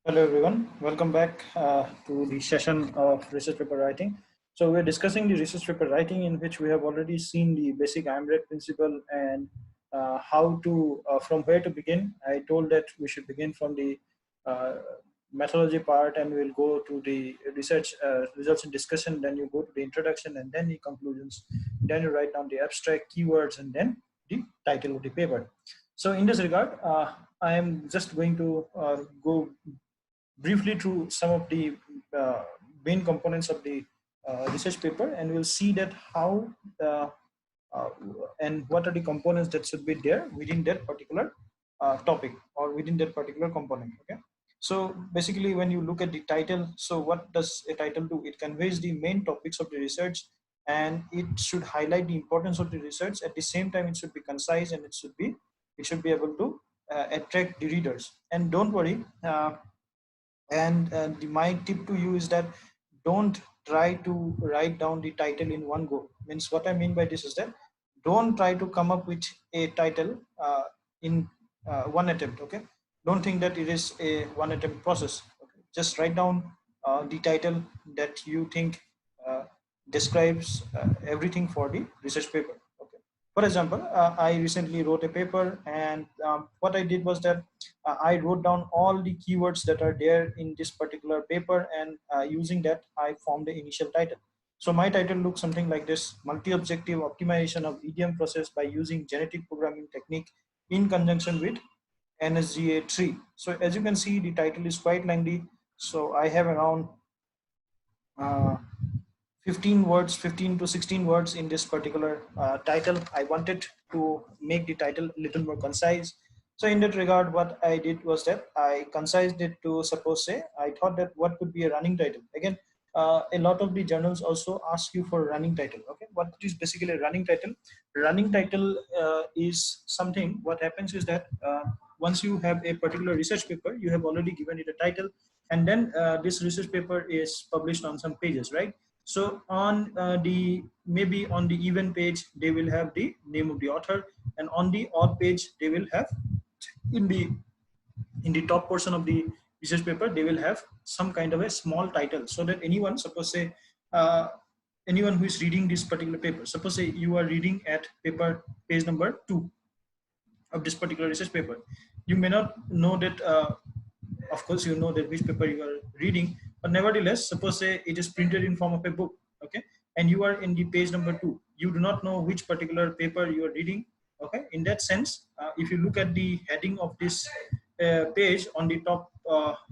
Hello everyone, welcome back to the session of research paper writing. So we're discussing the research paper writing in which we have already seen the basic IMRED principle and how to, from where to begin. I told that we should begin from the uh, methodology part and we'll go to the research results and discussion, then you go to the introduction and then the conclusions, then you write down the abstract keywords and then the title of the paper. So in this regard, I am just going to go briefly through some of the uh, main components of the research paper, and we'll see that how uh, uh, and what are the components that should be there within that particular topic or within that particular component. Okay, so basically when you look at the title, so what does a title do? It conveys the main topics of the research, and it should highlight the importance of the research. At the same time, it should be concise, and it should be able to attract the readers. And don't worry, my tip to you is that don't try to write down the title in one go. Means what I mean by this is that don't try to come up with a title in one attempt. Okay, don't think that it is a one attempt process. Okay? Just write down the title that you think describes everything for the research paper. Okay, for example, I recently wrote a paper, and what I did was that I wrote down all the keywords that are there in this particular paper, and using that, I formed the initial title. So my title looks something like this: multi-objective optimization of EDM process by using genetic programming technique in conjunction with NSGA3. So as you can see, the title is quite lengthy. So I have around uh, 15 words, 15 to 16 words in this particular title. I wanted to make the title a little more concise. So in that regard, what I did was that I concised it to, suppose, say, I thought that what could be a running title. Again, a lot of the journals also ask you for a running title. Okay, what is basically a running title? Running title is something, what happens is that once you have a particular research paper, you have already given it a title, and then this research paper is published on some pages, right? So on the, maybe on the even page they will have the name of the author, and on the odd page they will have, in the top portion of the research paper, they will have some kind of a small title, so that anyone, suppose say, uh, anyone who is reading this particular paper, suppose say you are reading at paper page number 2 of this particular research paper, you may not know that, of course you know that which paper you are reading, but nevertheless, suppose say it is printed in form of a book. Okay, and you are in the page number 2, you do not know which particular paper you are reading. Okay, in that sense, if you look at the heading of this page on the top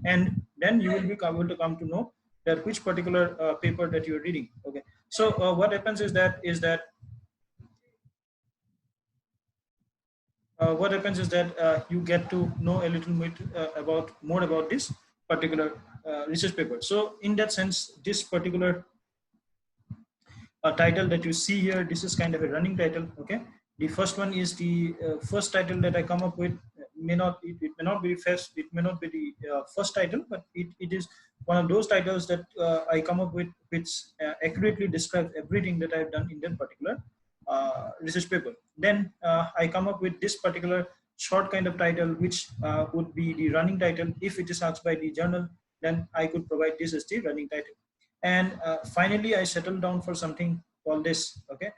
end, then you will be able to come to know that which particular paper that you are reading. Okay, so what happens is that you get to know a little bit about more about this particular research paper. So in that sense, this particular title that you see here, this is kind of a running title. Okay, the first one is the first title that I come up with. It may not be first, it may not be the first title, but it is one of those titles that I come up with, which accurately describes everything that I've done in that particular research paper. Then I come up with this particular short kind of title, which would be the running title. If it is asked by the journal, then I could provide this as the running title. And finally, I settled down for something called this. Okay,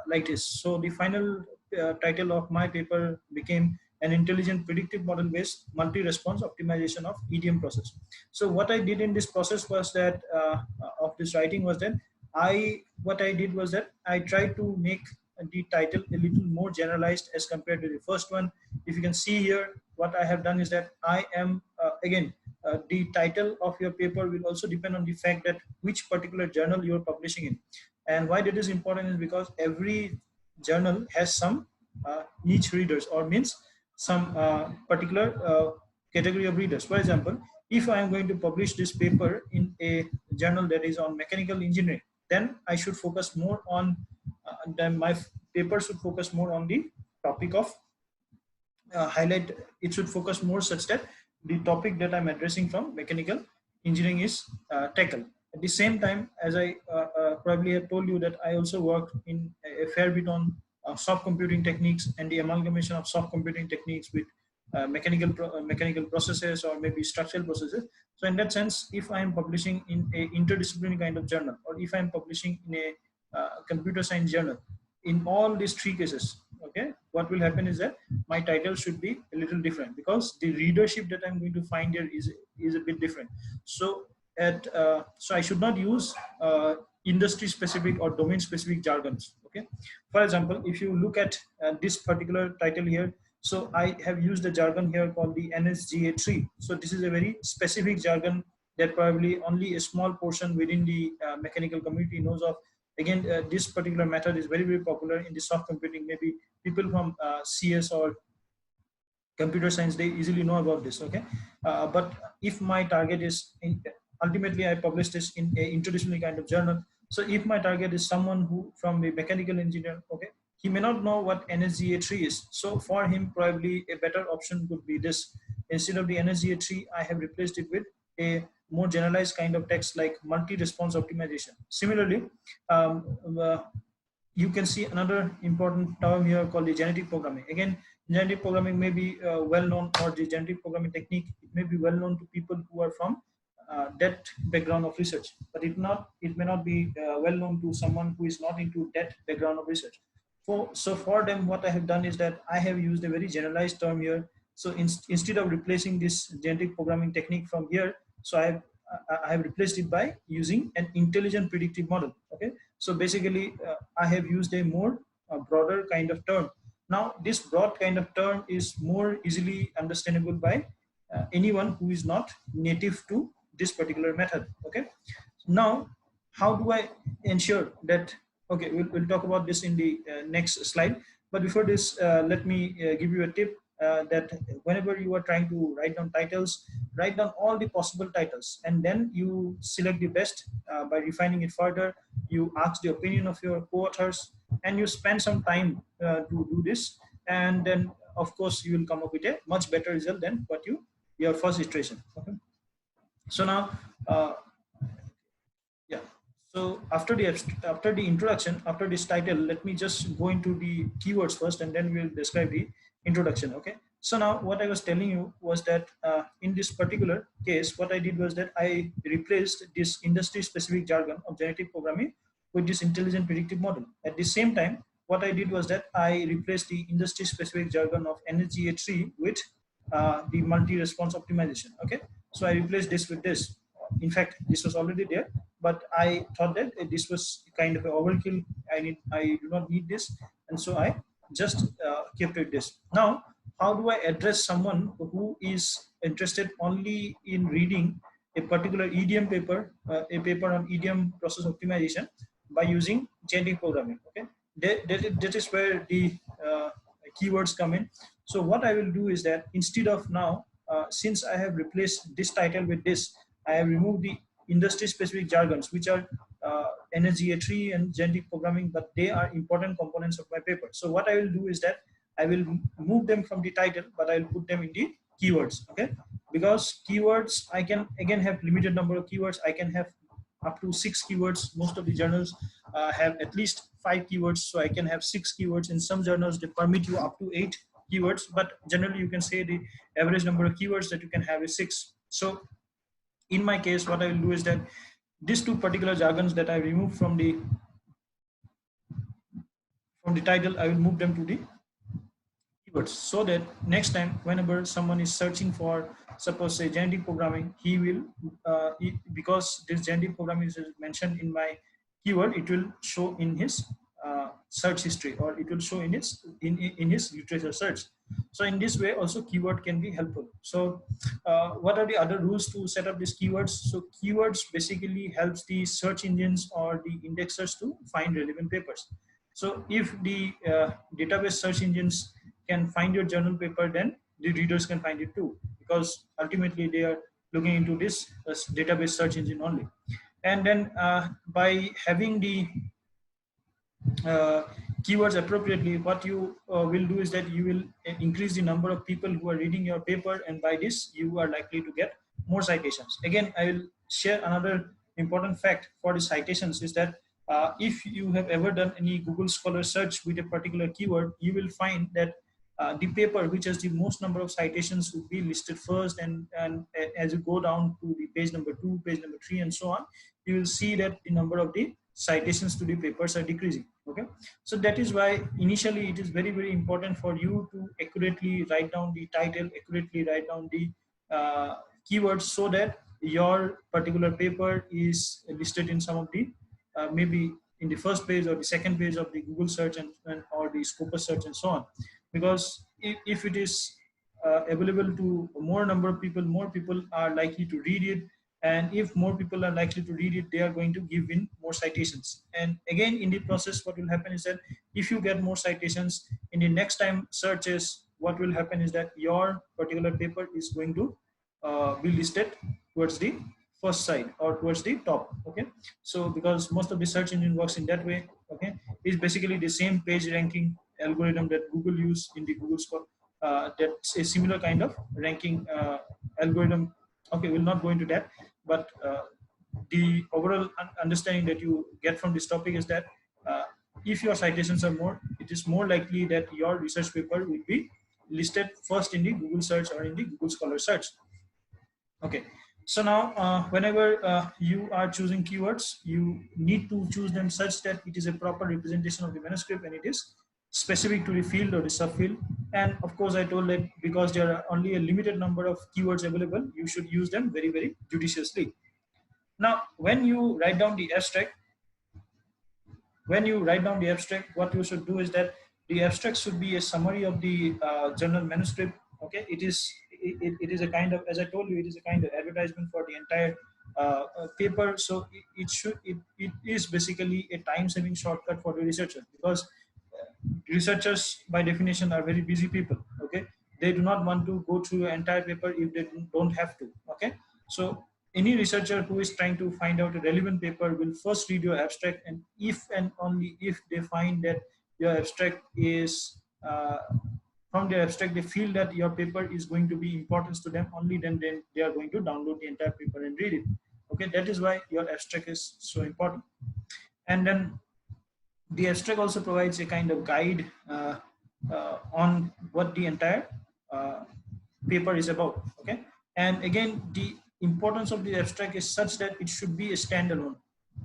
like this. So the final title of my paper became an intelligent predictive model based multi-response optimization of EDM process. So what I did in this process was that of this writing was that what I did was that I tried to make the title a little more generalized as compared to the first one. If you can see here, what I have done is that I am again, the title of your paper will also depend on the fact that which particular journal you are publishing in. And why that is important is because every journal has some niche readers, or means some particular category of readers. For example, if I am going to publish this paper in a journal that is on mechanical engineering, then I should focus more on then my paper should focus more on the topic of highlight. It should focus more such that the topic that I'm addressing from mechanical engineering is tackled. At the same time, as I probably have told you, that I also worked in a fair bit on soft computing techniques and the amalgamation of soft computing techniques with mechanical processes or maybe structural processes. So in that sense, if I am publishing in a interdisciplinary kind of journal, or if I am publishing in a computer science journal, in all these three cases, okay, what will happen is that my title should be a little different, because the readership that I'm going to find here is a bit different. So so I should not use industry specific or domain specific jargons. Okay, for example, if you look at this particular title here, so I have used a jargon here called the NSGA tree. So this is a very specific jargon that probably only a small portion within the mechanical community knows of. Again, this particular method is very, very popular in the soft computing. Maybe people from CS or computer science, they easily know about this. Okay, but if my target is ultimately I publish this in a interdisciplinary kind of journal. So if my target is someone who from a mechanical engineer, okay, he may not know what NSGA tree is. So for him, probably a better option would be this. Instead of the NSGA tree, I have replaced it with a more generalized kind of text like multi-response optimization. Similarly, um, uh, you can see another important term here called the genetic programming. Again, genetic programming may be well known, or the genetic programming technique, it may be well known to people who are from that background of research, but it may not be well known to someone who is not into that background of research. So for them, what I have done is that I have used a very generalized term here. So instead of replacing this genetic programming technique from here, so I have replaced it by using an intelligent predictive model. Okay, so basically I have used a more broader kind of term. Now this broad kind of term is more easily understandable by anyone who is not native to this particular method. Okay, now how do I ensure that, okay, we'll talk about this in the next slide, but before this, let me give you a tip that whenever you are trying to write down titles, write down all the possible titles, and then you select the best by refining it further. You ask the opinion of your co-authors, and you spend some time to do this, and then of course you will come up with a much better result than what your first iteration. Okay, so now uh, yeah. So after the introduction, after this title, let me just go into the keywords first, and then we'll describe the introduction. Okay. So now what I was telling you was that in this particular case, what I did was that I replaced this industry-specific jargon of genetic programming with this intelligent predictive model. At the same time, what I did was that I replaced the industry-specific jargon of NSGA tree with the multi-response optimization. Okay. So I replaced this with this. In fact, this was already there, but I thought that this was kind of an overkill. I do not need this, and so I just kept it this. Now, how do I address someone who is interested only in reading a particular EDM paper, a paper on EDM process optimization by using genetic programming? Okay, that is where the keywords come in. So what I will do is that instead of now, since I have replaced this title with this, I have removed the industry-specific jargons, which are energy tree and genetic programming, but they are important components of my paper. So what I will do is that I will move them from the title, but I will put them in the keywords. Okay, because keywords, I can again have limited number of keywords. I can have up to 6 keywords. Most of the journals have at least 5 keywords, so I can have 6 keywords. In some journals, they permit you up to 8 keywords, but generally you can say the average number of keywords that you can have is 6. So in my case, what I will do is that these two particular jargons that I removed from the title, I will move them to the keywords, so that next time whenever someone is searching for, suppose say, genetic programming, he will because this genetic programming is mentioned in my keyword, it will show in his search history, or it will show in his literature search. So in this way also keyword can be helpful. So what are the other rules to set up these keywords? So keywords basically helps the search engines or the indexers to find relevant papers. So if the database search engines can find your journal paper, then the readers can find it too, because ultimately they are looking into this database search engine only. And then by having the keywords appropriately, what you will do is that you will increase the number of people who are reading your paper, and by this you are likely to get more citations. Again, I will share another important fact for the citations is that if you have ever done any Google Scholar search with a particular keyword, you will find that the paper which has the most number of citations would be listed first, and as you go down to the page number 2, page number 3, and so on, you will see that the number of the citations to the papers are decreasing. Okay, so that is why initially it is very, very important for you to accurately write down the title, accurately write down the keywords, so that your particular paper is listed in some of the maybe in the first page or the second page of the Google search, and or the Scopus search, and so on. Because if it is available to more number of people, more people are likely to read it, and if more people are likely to read it, they are going to give in more citations. And again, in the process, what will happen is that if you get more citations in the next time searches, what will happen is that your particular paper is going to be listed towards the first side or towards the top. Okay, so because most of the search engine works in that way. Okay, it's basically the same page ranking algorithm that Google use in the Google score. That's a similar kind of ranking algorithm. Okay, we'll not go into that, but the overall understanding that you get from this topic is that uh, if your citations are more, it is more likely that your research paper will be listed first in the Google search or in the Google Scholar search. Okay, so now whenever you are choosing keywords, you need to choose them such that it is a proper representation of the manuscript and it is specific to the field or the subfield. And of course, I told that because there are only a limited number of keywords available, you should use them very, very judiciously. Now, when you write down the abstract, what you should do is that the abstract should be a summary of the journal manuscript. Okay, it is a kind of, as I told you, it is a kind of advertisement for the entire paper. So it is basically a time-saving shortcut for the researcher, because researchers by definition are very busy people. Okay, they do not want to go through an entire paper if they don't have to. Okay, so any researcher who is trying to find out a relevant paper will first read your abstract, and if and only if they find that your abstract is from their abstract they feel that your paper is going to be important to them, only then they are going to download the entire paper and read it. Okay, that is why your abstract is so important. And then the abstract also provides a kind of guide on what the entire uh, paper is about. Okay, and again, the importance of the abstract is such that it should be a standalone.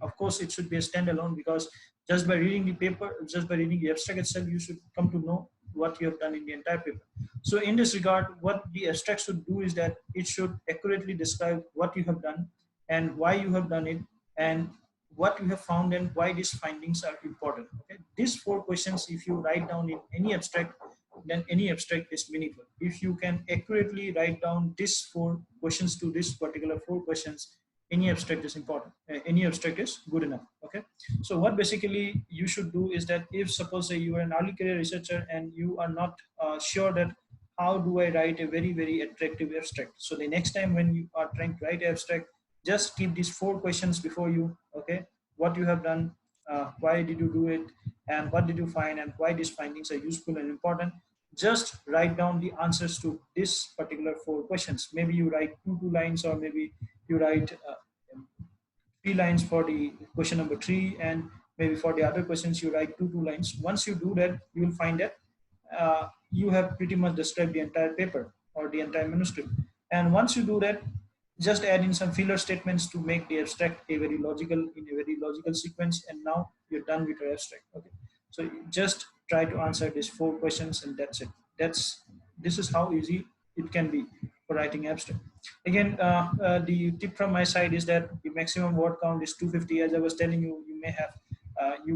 Of course, it should be a standalone, because just by reading the paper, just by reading the abstract itself, you should come to know what you have done in the entire paper. So in this regard, what the abstract should do is that it should accurately describe what you have done and why you have done it, and what you have found and why these findings are important. Okay, these 4 questions, if you write down in any abstract, then any abstract is meaningful. If you can accurately write down these 4 questions to this particular 4 questions, any abstract is important. Any abstract is good enough. Okay, so what basically you should do is that, if suppose say you are an early career researcher and you are not sure that how do I write a very, very attractive abstract, so the next time when you are trying to write abstract, just keep these 4 questions before you. Okay, what you have done, why did you do it, and what did you find, and why these findings are useful and important. Just write down the answers to this particular 4 questions. Maybe you write two lines, or maybe you write 3 lines for the question number 3, and maybe for the other questions you write two lines. Once you do that, you will find that you have pretty much described the entire paper or the entire manuscript. And once you do that, just add in some filler statements to make the abstract a very logical, in a very logical sequence, and now you're done with your abstract. Okay, so you just try to answer these 4 questions, and that's it. This is how easy it can be for writing abstract. Again, the tip from my side is that the maximum word count is 250. As I was telling you, you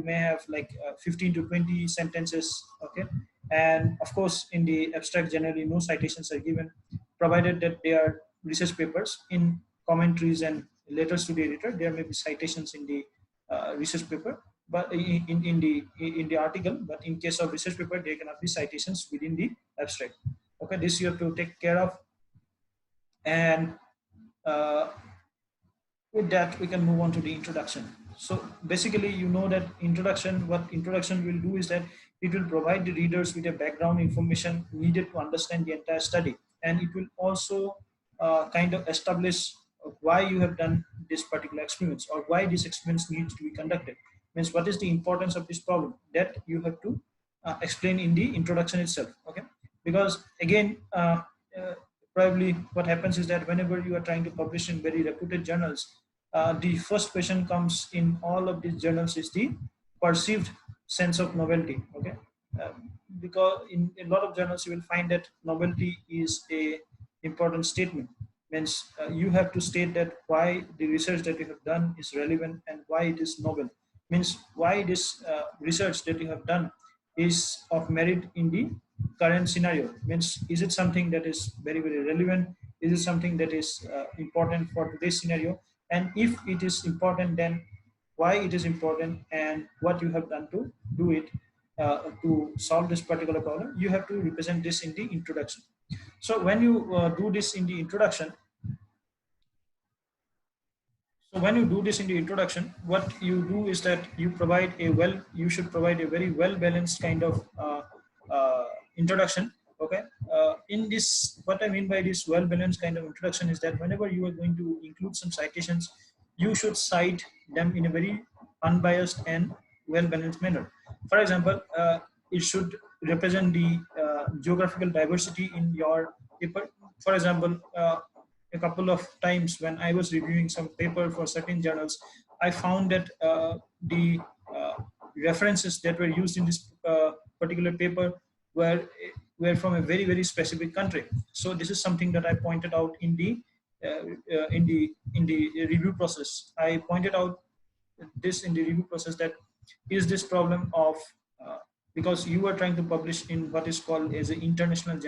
may have like 15 to 20 sentences. Okay, and of course in the abstract generally no citations are given, provided that they are research papers. In commentaries and letters to the editor, there may be citations in the research paper, but in the article. But in case of research paper, there cannot be citations within the abstract. Okay, this you have to take care of. And uh, with that, we can move on to the introduction. So basically, you know that what introduction will do is that it will provide the readers with a background information needed to understand the entire study, and it will also kind of establish why you have done this particular experiments, or why this experiments needs to be conducted. Means what is the importance of this problem, that you have to explain in the introduction itself. Okay, because again, uh, probably what happens is that whenever you are trying to publish in very reputed journals, the first question comes in all of these journals is the perceived sense of novelty. Okay. uh, because in a lot of journals you will find that novelty is a important statement. Means you have to state that why the research that you have done is relevant and why it is novel. Means why this research that you have done is of merit in the current scenario. Means is it something that is very very relevant, is it something that is important for today's scenario, and if it is important, then why it is important and what you have done to do it, to solve this particular problem. You have to represent this in the introduction. So when you do this in the introduction, so when you do this in the introduction, what you do is that you should provide a very well balanced kind of uh, introduction. Okay. In this, what I mean by this well balanced kind of introduction is that whenever you are going to include some citations, you should cite them in a very unbiased and well balanced manner. For example, it should represent the geographical diversity in your paper. For example, a couple of times when I was reviewing some paper for certain journals, I found that the uh, references that were used in this particular paper were were from a very very specific country. So this is something that I pointed out in the in the review process. I pointed out this in the review process, that is this problem of uh, because you are trying to publish in what is called as an international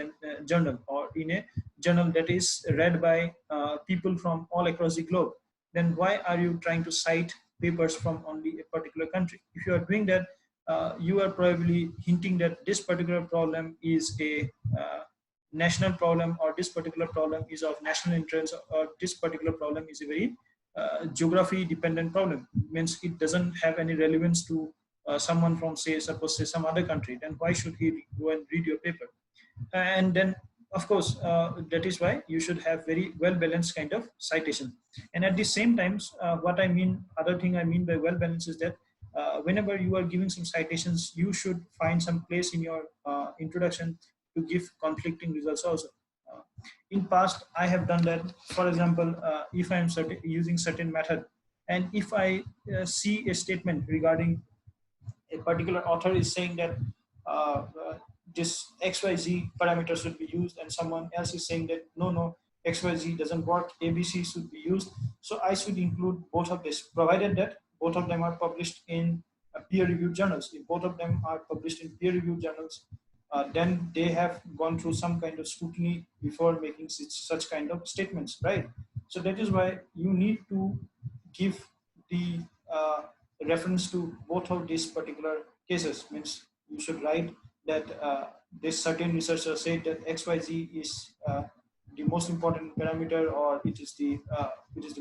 journal, or in a journal that is read by people from all across the globe, then why are you trying to cite papers from only a particular country? If you are doing that, you are probably hinting that this particular problem is a national problem, or this particular problem is of national interest, or this particular problem is a very geography dependent problem. Means it doesn't have any relevance to someone from, say, suppose say some other country, then why should he go and read your paper? And then of course that is why you should have very well balanced kind of citation. And at the same times, what I mean, other thing I mean by well balanced is that whenever you are giving some citations, you should find some place in your introduction to give conflicting results also. uh, in past I have done that. For example, if I am using certain method, and if I see a statement regarding a particular author is saying that this XYZ parameter should be used, and someone else is saying that no, XYZ doesn't work, ABC should be used. So I should include both of this, provided that both of them are published in peer-reviewed journals. If both of them are published in peer-reviewed journals, then they have gone through some kind of scrutiny before making such kind of statements, right? So that is why you need to give the reference to both of these particular cases. Means you should write that this certain researcher said that XYZ is the most important parameter, or it is the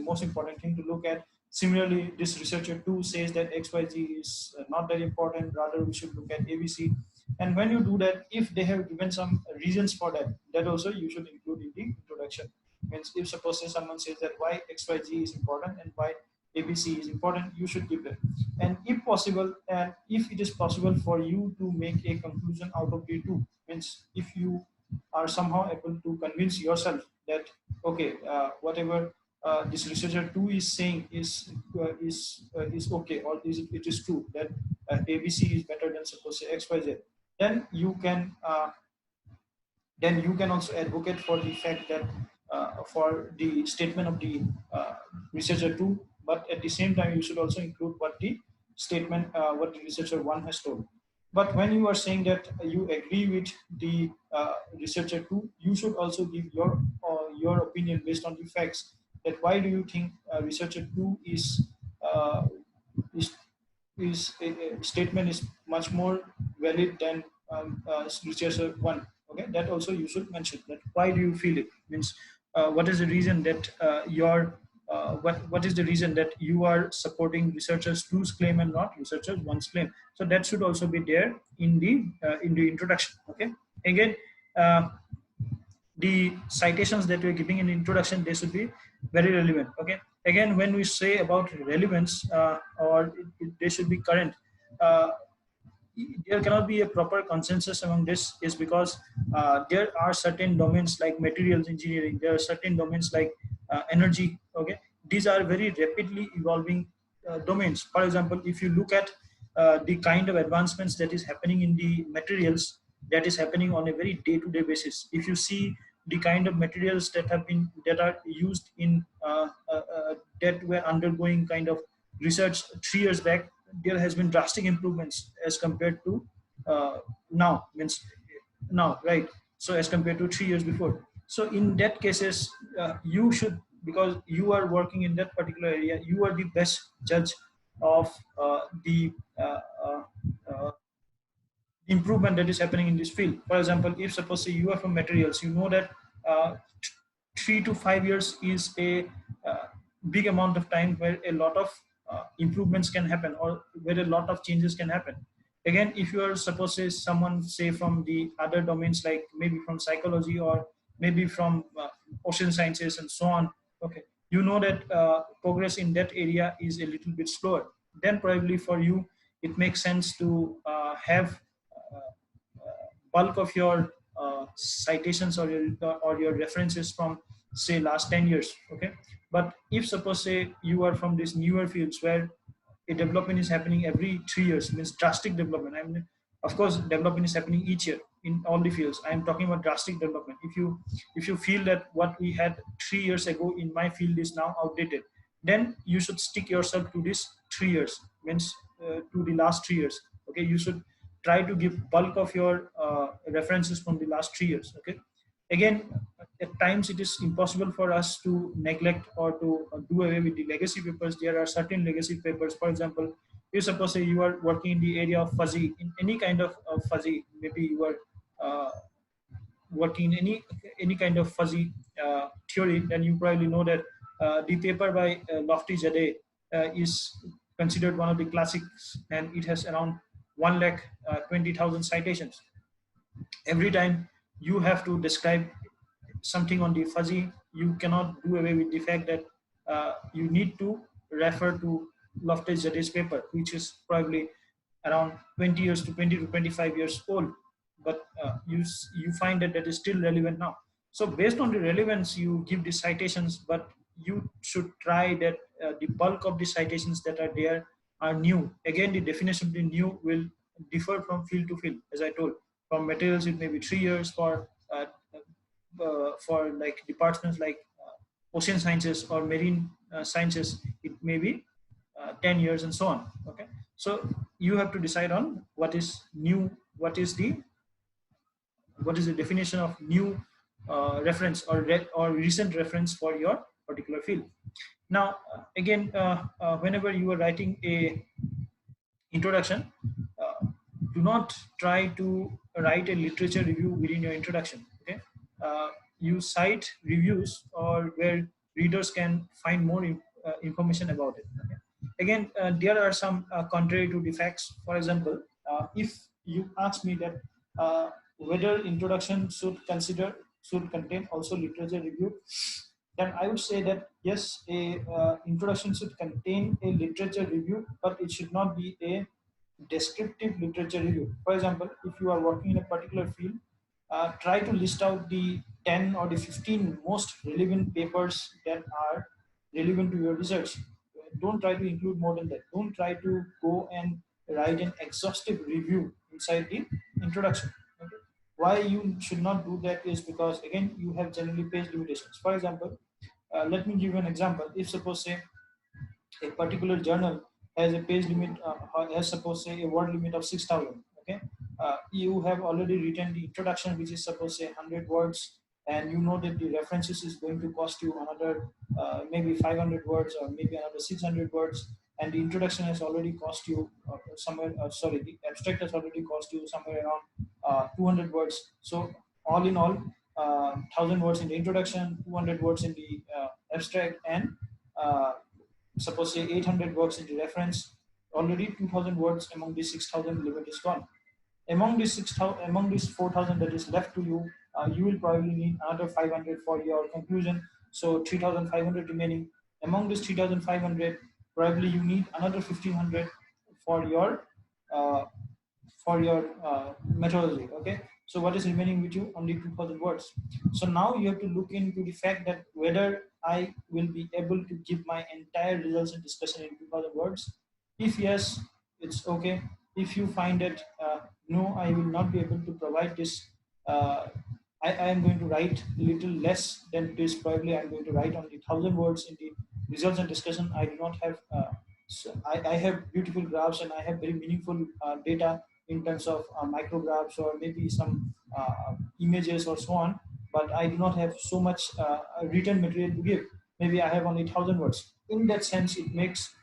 most important thing to look at. Similarly, this researcher too says that XYZ is not that important, rather we should look at ABC. And when you do that, if they have given some reasons for that, that also you should include in the introduction. Means if suppose say someone says that why XYZ is important and why ABC is important, you should give that. And if possible, and if it is possible for you to make a conclusion out of the two, means if you are somehow able to convince yourself that okay, whatever this researcher two is saying is okay, or it is true that ABC is better than suppose say XYZ, then you can also advocate for the fact that for the statement of the researcher two, but at the same time you should also include what the researcher one has told. But when you are saying that you agree with the researcher two, you should also give your opinion based on the facts, that why do you think researcher two uh, is is statement is much more valid than researcher one. Okay, that also you should mention that why do you feel it. Means what is the reason that what is the reason that you are supporting researchers two's claim and not researchers one's claim. So that should also be there in the introduction. Okay. Again, uh, the citations that we're giving in introduction, they should be very relevant. Okay. Again, when we say about relevance, or they should be current, uh, there cannot be a proper consensus among this is because there are certain domains like materials engineering, there are certain domains like energy. Okay, these are very rapidly evolving domains. For example, if you look at the kind of advancements that is happening in the materials, that is happening on a very day-to-day basis. If you see the kind of materials that are used in that were undergoing kind of research 3 years back, there has been drastic improvements as compared to now, means now, right? So as compared to 3 years before. So in that cases, you should, because you are working in that particular area, you are the best judge of the improvement that is happening in this field. For example, if suppose say you are from materials, you know that uh, 3 to 5 years is a uh, big amount of time where a lot of improvements can happen, or where a lot of changes can happen. Again, if you are suppose say someone say from the other domains, like maybe from psychology or maybe from ocean sciences and so on, okay, you know that progress in that area is a little bit slower. Then probably for you it makes sense to have bulk of your citations or your references from say last 10 years. Okay, but if suppose say you are from these newer fields where a development is happening every 3 years, means drastic development. I mean, of course development is happening each year in all the fields. I am talking about drastic development. If you feel that what we had 3 years ago in my field is now outdated, then you should stick yourself to this 3 years, means to the last 3 years. Okay, you should try to give bulk of your references from the last 3 years. Okay, again, at times it is impossible for us to neglect or to do away with the legacy papers. There are certain legacy papers. For example, you suppose say you are working in the area of fuzzy, in any kind of fuzzy, maybe you are uh, working in any kind of fuzzy theory, then you probably know that the paper by Lofty Jade is considered one of the classics, and it has around 1,20,000 citations. Every time you have to describe something on the fuzzy, you cannot do away with the fact that you need to refer to Loftus Jade's paper, which is probably around 20 years to 20 to 25 years old, but you find that that is still relevant now. So based on the relevance, you give the citations, but you should try that the bulk of the citations that are there are new. Again, the definition of the new will differ from field to field, as I told. From materials, it may be 3 years. For like departments like ocean sciences or marine sciences, it may be 10 years and so on. Okay, so you have to decide on what is new, what is the definition of new reference or recent reference for your particular field. Now again, whenever you are writing a introduction, uh, do not try to write a literature review within your introduction. Okay, you cite reviews or where readers can find more information about it. Okay? Again, there are some contrary to the facts. For example, if you ask me that whether introduction should contain also literature review, then I would say that yes, a introduction should contain a literature review, but it should not be a descriptive literature review. For example, if you are working in a particular field, try to list out the 10 or the 15 most relevant papers that are relevant to your research. Don't try to include more than that. Don't try to go and write an exhaustive review inside the introduction. Okay? Why you should not do that is because again you have generally page limitations. For example, let me give you an example. If suppose say a particular journal has a page limit, has suppose say a word limit of 6,000. Okay, you have already written the introduction, which is suppose say 100 words, and you know that the references is going to cost you another maybe 500 words or maybe another 600 words, and the introduction has already cost you somewhere. Sorry, the abstract has already cost you somewhere around 200 words. So all in all, 1,000 words in the introduction, 200 words in the abstract, and uh, suppose say 800 words in the reference, already 2,000 words among these 6,000 limit is gone. Among these 4,000 that is left to you, you will probably need another 500 for your conclusion. So 3,500 remaining. Among this 3,500, probably you need another 1,500 for your uh, for your methodology. Okay, so what is remaining with you? Only 2000 words. So now you have to look into the fact that whether I will be able to give my entire results and discussion in 2000 words. If yes, it's okay. If you find that no, I will not be able to provide this, uh, I am going to write little less than this. Probably I'm going to write only 1000 words in the results and discussion. I do not have. I have beautiful graphs and I have very meaningful data in terms of micrographs or maybe some images or so on. But I do not have so much written material to give. Maybe I have only 1000 words. In that sense, it makes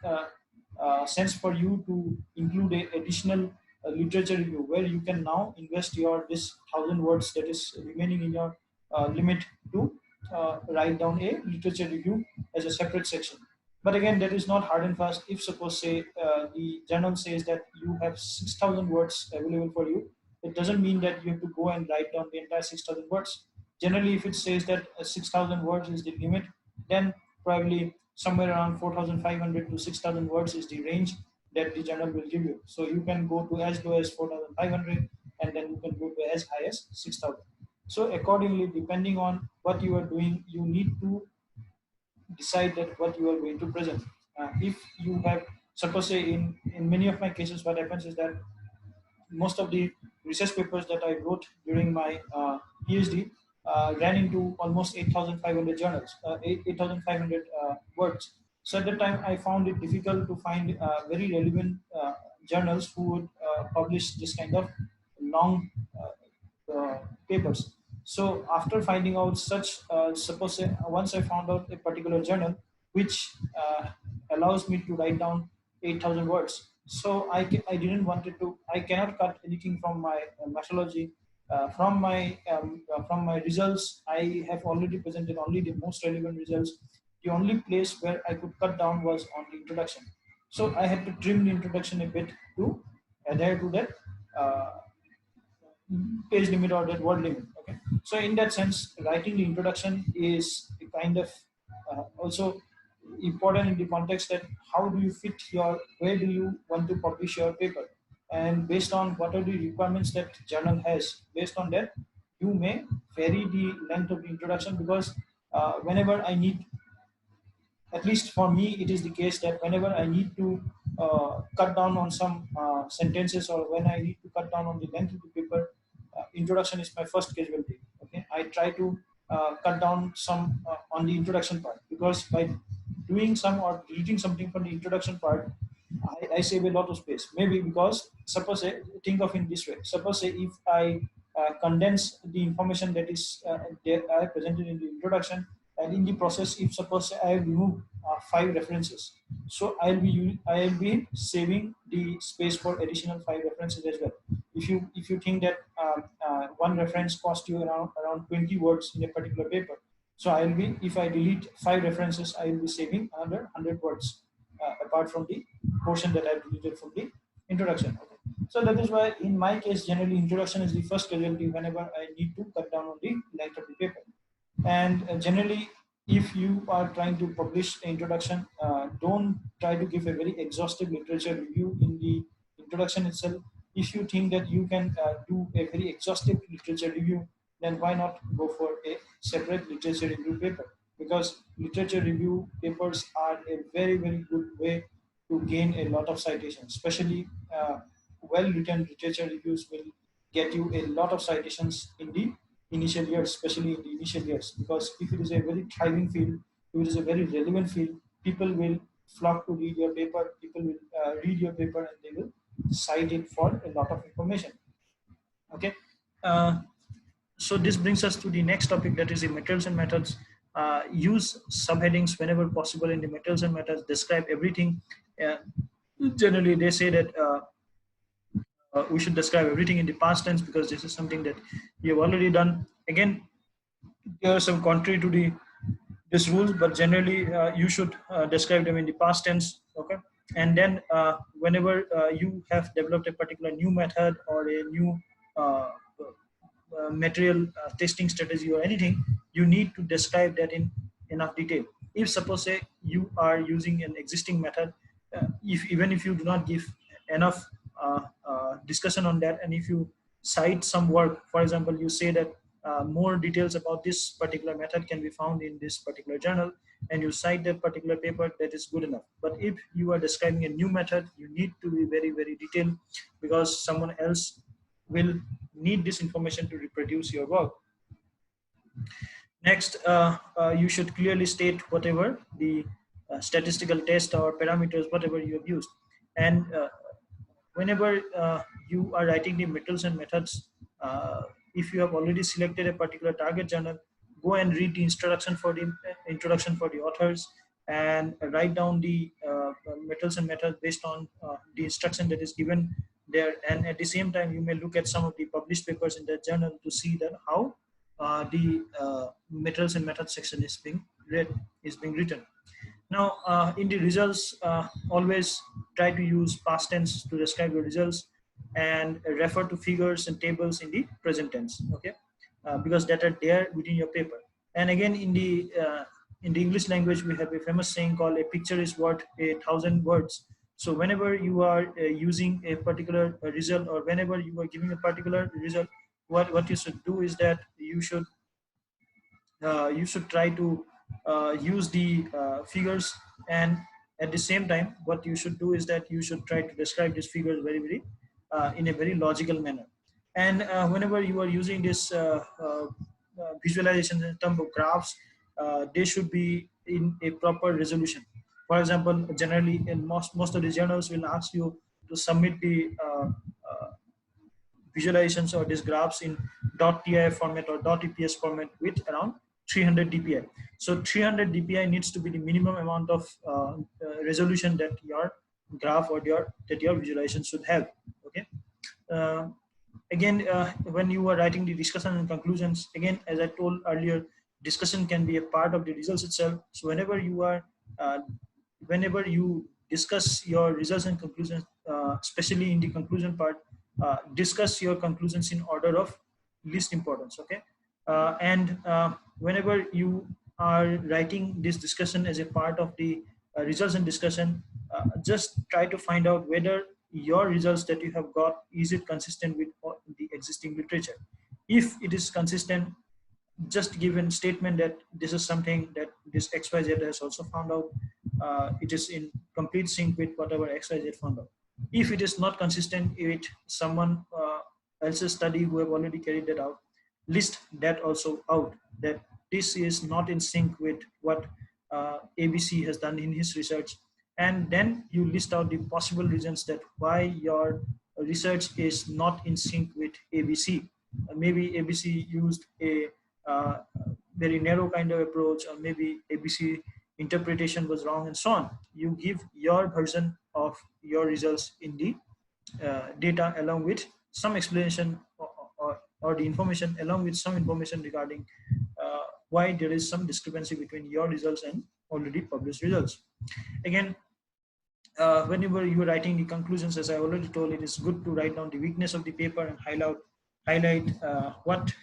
sense for you to include a additional literature review where you can now invest your this 1000 words that is remaining in your limit to write down a literature review as a separate section. But again, that is not hard and fast. If suppose say the journal says that you have 6000 words available for you, it doesn't mean that you have to go and write down the entire 6000 words. Generally, if it says that 6000 words is the limit, then probably somewhere around 4500 to 6000 words is the range that the journal will give you. So you can go to as low as 4500 and then you can go to as high as 6000. So accordingly, depending on what you are doing, you need to decide that what you are going to present. If you have, suppose say in many of my cases, what happens is that most of the research papers that I wrote during my PhD ran into almost 8,500 journals, 8,500 words. So at that time, I found it difficult to find very relevant journals who would publish this kind of long papers. So after finding out such, suppose once I found out a particular journal which allows me to write down 8,000 words. So I didn't want it to. I cannot cut anything from my methodology. From my results, I have already presented only the most relevant results. The only place where I could cut down was on the introduction. So I had to trim the introduction a bit to adhere to that page limit or that word limit. Okay, so in that sense, writing the introduction is a kind of also important in the context that how do you fit your, where do you want to publish your paper, and based on what are the requirements that journal has, based on that you may vary the length of the introduction, because whenever I need, at least for me it is the case that whenever I need to cut down on some sentences, or when I need to cut down on the length of the paper, introduction is my first casualty. Okay, I try to cut down some on the introduction part, because by doing some or deleting something from the introduction part, I save a lot of space. Maybe because suppose think of in this way. Suppose if I condense the information that is there I presented in the introduction, and in the process, if suppose I remove 5 references, so I'll be saving the space for additional 5 references as well. If you think that one reference cost you around 20 words in a particular paper, so I'll be, if I delete 5 references, I will be saving another 100 words apart from the portion that I've deleted from the introduction. Okay. So that is why in my case, generally introduction is the first casualty whenever I need to cut down on the length of the paper. And generally, if you are trying to publish an introduction, don't try to give a very exhaustive literature review in the introduction itself. If you think that you can do a very exhaustive literature review, then why not go for a separate literature review paper? Because literature review papers are a very, very good way to gain a lot of citations, especially well-written literature reviews will get you a lot of citations in the initial years, especially in the initial years, because if it is a very thriving field, if it is a very relevant field, people will flock to read your paper, people will read your paper and they will cite it for a lot of information. Okay. Uh, so this brings us to the next topic, that is the materials and methods. Use subheadings whenever possible in the materials and methods. Describe everything. Uh, Generally, they say that we should describe everything in the past tense, because this is something that we have already done. Again, there are some contrary to the this rules, but generally you should describe them in the past tense. Okay, and then whenever you have developed a particular new method or a new material testing strategy or anything, you need to describe that in enough detail. If suppose say you are using an existing method, if even if you do not give enough discussion on that, and if you cite some work, for example, you say that more details about this particular method can be found in this particular journal, and you cite that particular paper, that is good enough. But if you are describing a new method, you need to be very, very detailed, because someone else will need this information to reproduce your work. Next, you should clearly state whatever the statistical test or parameters, whatever you have used. And whenever you are writing the methods and methods, if you have already selected a particular target journal, go and read the introduction for the authors, and write down the methods and methods based on the instruction that is given there. And at the same time, you may look at some of the published papers in that journal to see that how the methods and methods section is being written. Now, in the results, always try to use past tense to describe your results, and refer to figures and tables in the present tense. Okay, because that are there within your paper. And again, in the English language, we have a famous saying called "A picture is worth 1,000 words." So whenever you are using a particular result, or whenever you are giving a particular result, what you should do is that you should try to use the figures, and at the same time, what you should do is that you should try to describe these figures very, very in a very logical manner. And whenever you are using this visualization in terms of graphs, they should be in a proper resolution. For example, generally in most of the journals will ask you to submit the visualizations or these graphs in .tif format or .eps format with around 300 dpi. So 300 dpi needs to be the minimum amount of resolution that your graph or your visualization should have. Okay. uh, Again, when you are writing the discussion and conclusions, again, as I told earlier, discussion can be a part of the results itself. So uh, whenever you discuss your results and conclusions, especially in the conclusion part, discuss your conclusions in order of least importance. Okay. And whenever you are writing this discussion as a part of the results and discussion, just try to find out whether your results that you have got, is it consistent with the existing literature. If it is consistent, just give a statement that this is something that this XYZ has also found out. It is in complete sync with whatever XYZ found out. If it is not consistent with someone else's study who have already carried that out, list that also out, that this is not in sync with what ABC has done in his research. And then you list out the possible reasons that why your research is not in sync with ABC. Maybe ABC used a uh, very narrow kind of approach, or maybe ABC interpretation was wrong, and so on. You give your version of your results in the data, along with some explanation, or the information, along with some information regarding why there is some discrepancy between your results and already published results. Again, whenever you are writing the conclusions, as I already told, it is good to write down the weakness of the paper and highlight what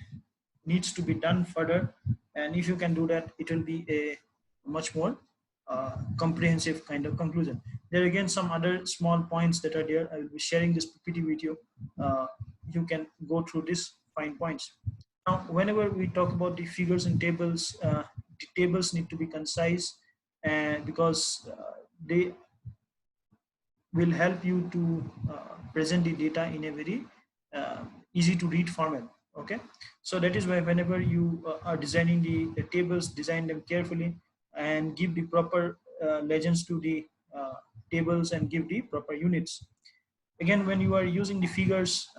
needs to be done further. And if you can do that, it will be a much more comprehensive kind of conclusion. There are again some other small points that are there. I will be sharing this PPT with you. You can go through these fine points. Now, whenever we talk about the figures and tables, the tables need to be concise, and because they will help you to present the data in a very easy to read format. Okay, so that is why whenever you are designing the tables, design them carefully, and give the proper legends to the tables, and give the proper units. Again, when you are using the figures,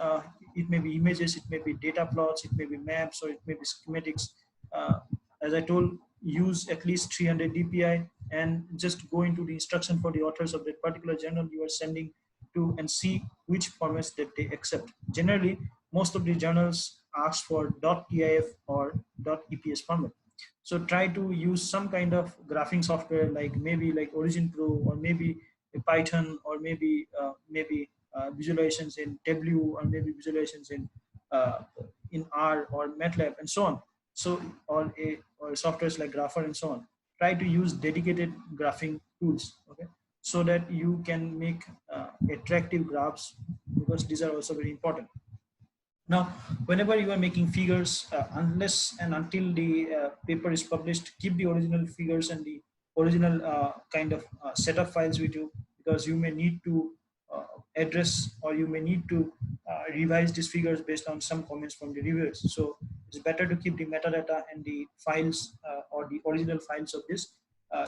it may be images, it may be data plots, it may be maps, or it may be schematics. uh, as I told, use at least 300 dpi, and just go into the instruction for the authors of that particular journal you are sending to, and see which formats that they accept. Generally, most of the journals ask for .tif or .eps format. So try to use some kind of graphing software, like maybe like Origin Pro, or maybe a Python, or maybe visualizations in Tableau, or maybe visualizations uh, in R or MATLAB, and so on. So or softwares like Grapher and so on. Try to use dedicated graphing tools. Okay. so that you can make attractive graphs, because these are also very important. Now, whenever you are making figures, unless and until the paper is published, keep the original figures and the original kind of setup files with you, because you may need to address, or you may need to revise these figures based on some comments from the reviewers. So it's better to keep the metadata and the files, or the original files of this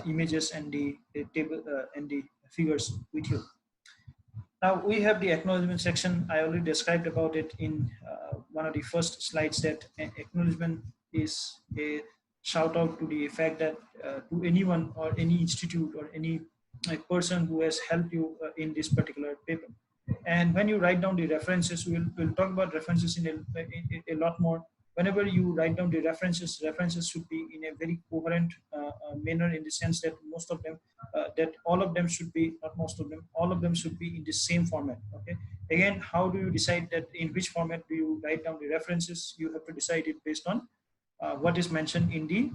images and the table and the figures with you. Now we have the acknowledgement section. I already described about it in one of the first slides, that acknowledgement is a shout out to the fact that to anyone or any institute or any person who has helped you in this particular paper. And when you write down the references, we'll talk about references in a lot more. Whenever you write down the references should be in a very coherent manner, in the sense that most of them, that all of them should be, not most of them, all of them should be in the same format. Okay. Again, how do you decide that in which format do you write down the references? You have to decide it based on what is mentioned in the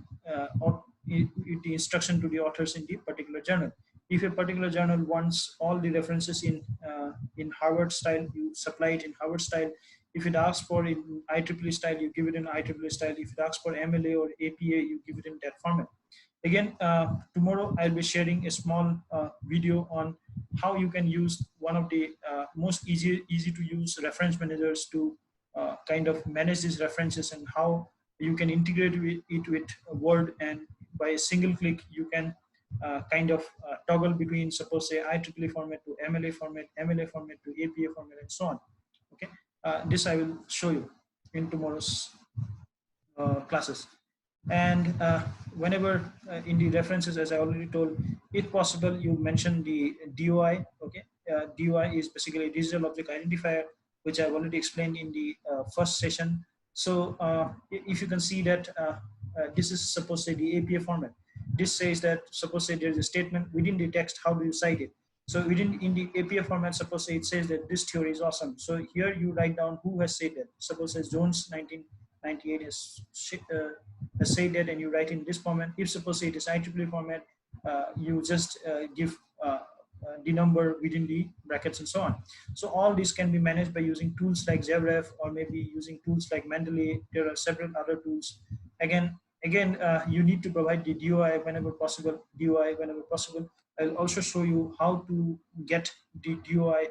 instruction to the authors in the particular journal. If a particular journal wants all the references in Harvard style, you supply it in Harvard style. If it asks for in IEEE style, you give it in IEEE style. If it asks for MLA or APA, you give it in that format. Again, tomorrow I'll be sharing a small video on how you can use one of the most easy to use reference managers to kind of manage these references, and how you can integrate it with Word, and by a single click you can kind of toggle between, suppose say IEEE format to MLA format, MLA format to APA format, and so on. Okay, this I will show you in tomorrow's classes. And whenever in the references, as I already told, if possible, you mention the DOI. Okay, DOI is basically digital object identifier, which I've already explained in the first session. So if you can see that this is supposed to be the APA format. This says that, suppose say there's a statement within the text, how do you cite it? So within in the APA format, suppose say it says that this theory is awesome. So here you write down who has said that. Suppose as Jones 1998 has said that, and you write in this format. If suppose say it is IEEE format, you just give the number within the brackets and so on. So all this can be managed by using tools like ZRef, or maybe using tools like Mendeley. There are several other tools. Again, you need to provide the DOI whenever possible. I'll also show you how to get the DOI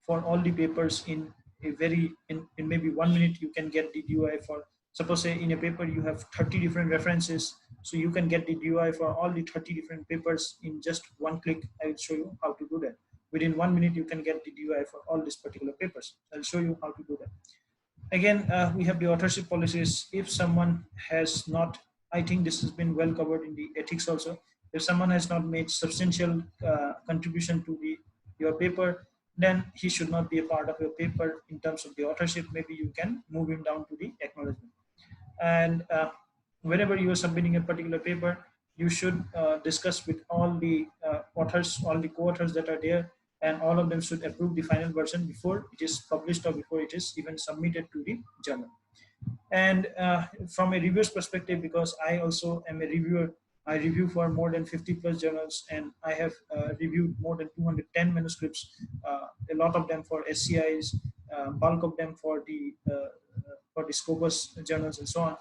for all the papers in in maybe 1 minute. You can get the DOI for, suppose say in a paper you have 30 different references, so you can get the DOI for all the 30 different papers in just one click. I will show you how to do that. Within 1 minute, you can get the DOI for all these particular papers. I'll show you how to do that. Again, we have the authorship policies. If someone has not, I think this has been well covered in the ethics also. If someone has not made substantial contribution to your paper, then he should not be a part of your paper in terms of the authorship. Maybe you can move him down to the acknowledgement. And whenever you are submitting a particular paper, you should discuss with all the authors, all the co-authors that are there, and all of them should approve the final version before it is published or before it is even submitted to the journal. And from a reviewer's perspective, because I also am a reviewer, I review for more than 50 plus journals, and I have reviewed more than 210 manuscripts, a lot of them for SCIs, bulk of them for the Scopus journals and so on.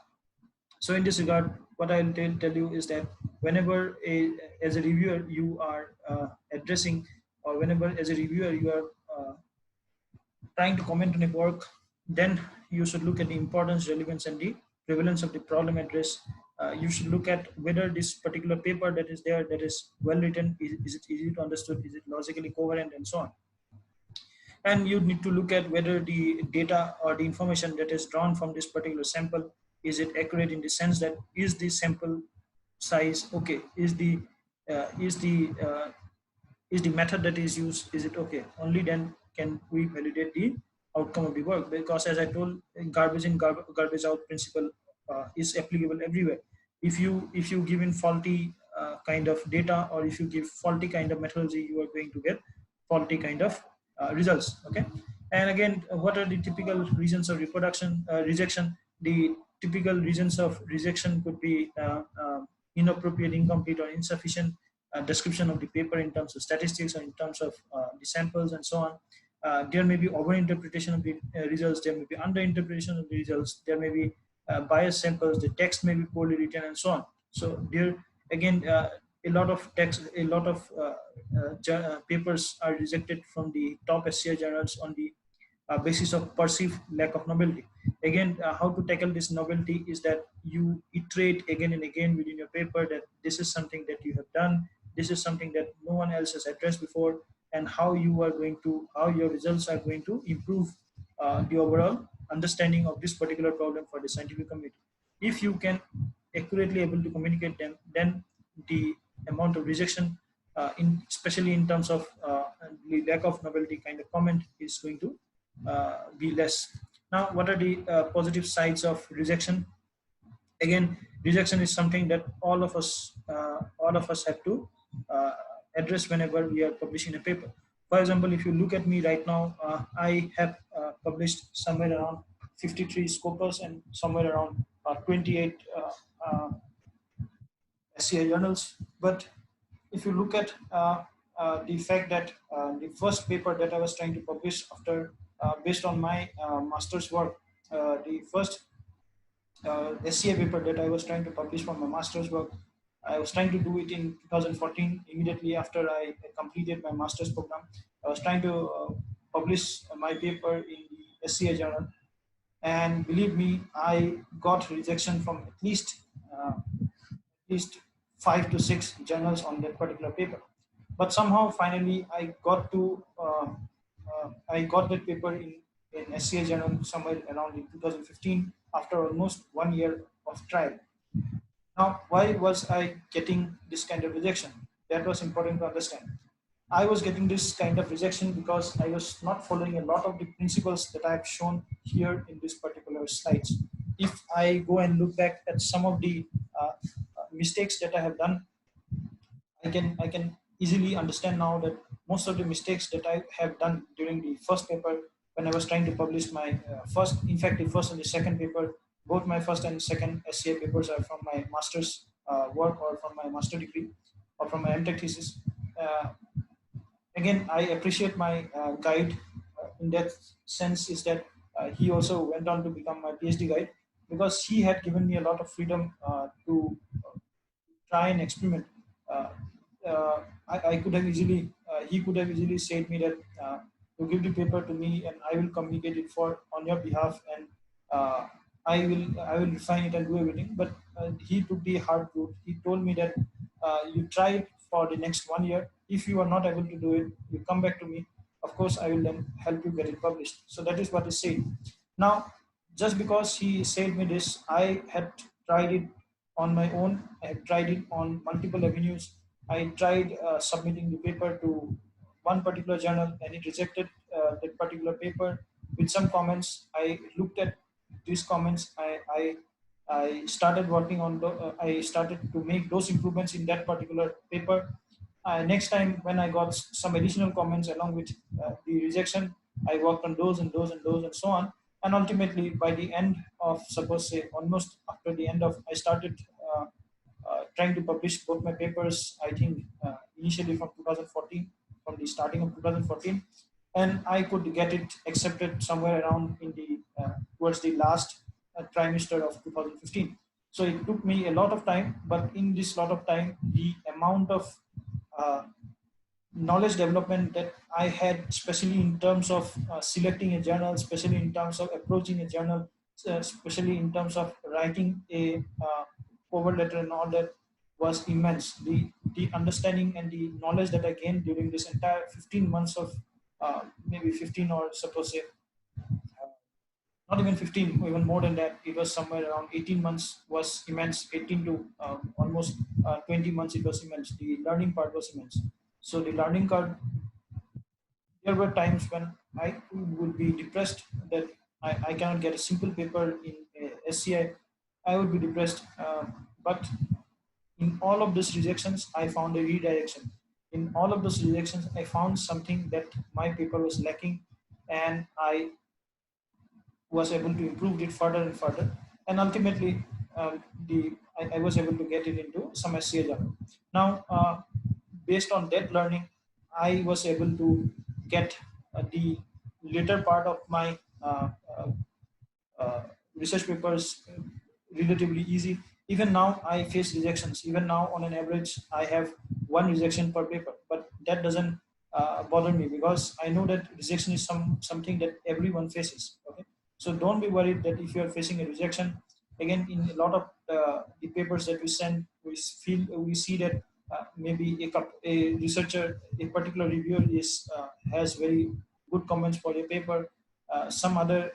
So in this regard, what I'll tell you is that whenever as a reviewer you are addressing, or whenever as a reviewer you are trying to comment on a work, then you should look at the importance, relevance, and the prevalence of the problem addressed. You should look at whether this particular paper that is there, that is well written, is it easy to understood, is it logically coherent, and so on. And you need to look at whether the data or the information that is drawn from this particular sample, is it accurate in the sense that, is the sample size okay? Is the method that is used, is it okay? Only then can we validate the outcome of the work. Because as I told, garbage in, garbage out principle is applicable everywhere. If you give in faulty kind of data, or if you give faulty kind of methodology, you are going to get faulty kind of results. Okay. And again, what are the typical reasons of rejection? The typical reasons of rejection could be inappropriate, incomplete, or insufficient. description of the paper in terms of statistics or in terms of the samples and so on. There may be over-interpretation of the results, there may be under-interpretation of the results, there may be biased samples, the text may be poorly written and so on. So there again, a lot of text, a lot of papers are rejected from the top SCI journals on the basis of perceived lack of novelty. Again, how to tackle this novelty is that you iterate again and again within your paper that this is something that you have done, this is something that no one else has addressed before, and how you are going to, how your results are going to improve the overall understanding of this particular problem for the scientific community. If you can accurately able to communicate them, then the amount of rejection, especially in terms of the lack of novelty kind of comment, is going to be less. Now, what are the positive sides of rejection? Again, rejection is something that all of us have to uh, address whenever we are publishing a paper. For example, if you look at me right now, I have published somewhere around 53 scopus and somewhere around 28 SCI journals. But if you look at the fact that the first paper that I was trying to publish after, based on my master's work, the first SCA paper that I was trying to publish for my master's work, I was trying to do it in 2014, immediately after I completed my master's program. I was trying to publish my paper in the SCA journal, and believe me, I got rejection from at least 5 to 6 journals on that particular paper. But somehow, finally, I got that paper in SCA journal somewhere around in 2015 after almost 1 year of trial. Now, why was I getting this kind of rejection? That was important to understand. I was getting this kind of rejection because I was not following a lot of the principles that I have shown here in this particular slides. If I go and look back at some of the mistakes that I have done, I can easily understand now that most of the mistakes that I have done during the first paper, when I was trying to publish my first, in fact, the first and the second paper, both my first and second SCA papers are from my master's work or from my master degree or from my MTech thesis. Uh, Again, I appreciate my guide in that sense, is that he also went on to become my PhD guide, because he had given me a lot of freedom to try and experiment. Uh, I could have easily, he could have easily said me that to give the paper to me and I will communicate it for on your behalf, and uh, I will refine it and do everything. But he took the hard route. He told me that you try it for the next 1 year. If you are not able to do it, you come back to me. Of course, I will then help you get it published. So that is what he said. Now, just because he said me this, I had tried it on my own. I have tried it on multiple avenues. I tried submitting the paper to one particular journal, and it rejected that particular paper with some comments. I looked at these comments. I started working on I started to make those improvements in that particular paper. Next time when I got some additional comments along with the rejection, I worked on those and those and those and so on. And ultimately, by the end of, suppose say, almost after the end of, I started trying to publish both my papers, I think initially from 2014, from the starting of 2014, and I could get it accepted somewhere around in the towards the last trimester of 2015. So it took me a lot of time, but in this lot of time, the amount of uh, knowledge development that I had, especially in terms of selecting a journal, especially in terms of approaching a journal, especially in terms of writing a cover letter and all that, was immense. The understanding and the knowledge that I gained during this entire 15 months of maybe 15, or suppose say not even 15, even more than that, it was somewhere around 18 months, was immense. 18 to almost 20 months, it was immense. The learning part was immense. So the learning card, there were times when I would be depressed that I cannot get a simple paper in SCI. I would be depressed. But in all of these rejections, I found a redirection. In all of those rejections, I found something that my paper was lacking, and I was able to improve it further and further. And ultimately, I was able to get it into some SCA journal. Now, based on that learning, I was able to get the later part of my uh, uh, uh, research papers relatively easy. Even now, I face rejections. Even now, on an average, I have one rejection per paper. But that doesn't bother me because I know that rejection is something that everyone faces. Okay, so don't be worried that if you are facing a rejection. Again, in a lot of the papers that we send, we see that maybe a researcher, a particular reviewer has very good comments for your paper. Some other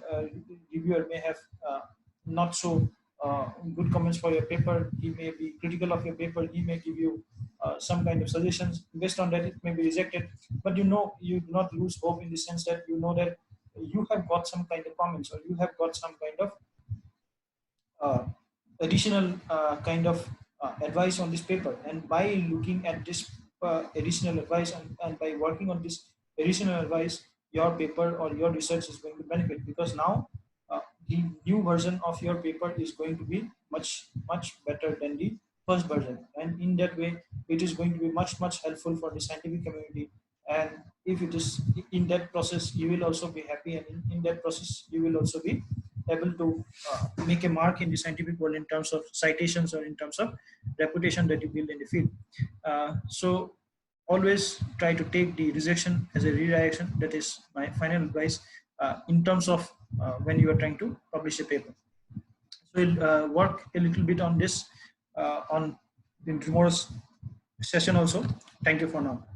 reviewer may have not so good comments for your paper. He may be critical of your paper. He may give you some kind of suggestions. Based on that, it may be rejected. But you do not lose hope in the sense that you know that you have got some kind of comments, or you have got some kind of uh, additional kind of advice on this paper. And by looking at this additional advice, and by working on this additional advice, your paper or your research is going to benefit, because now the new version of your paper is going to be much better than the first version. And in that way, it is going to be much helpful for the scientific community. And if it is in that process, you will also be happy, and in that process you will also be able to make a mark in the scientific world in terms of citations, or in terms of reputation that you build in the field. So always try to take the rejection as a redirection. That is my final advice in terms of when you are trying to publish a paper. So we'll work a little bit on this on in tomorrow's session also. Thank you for now.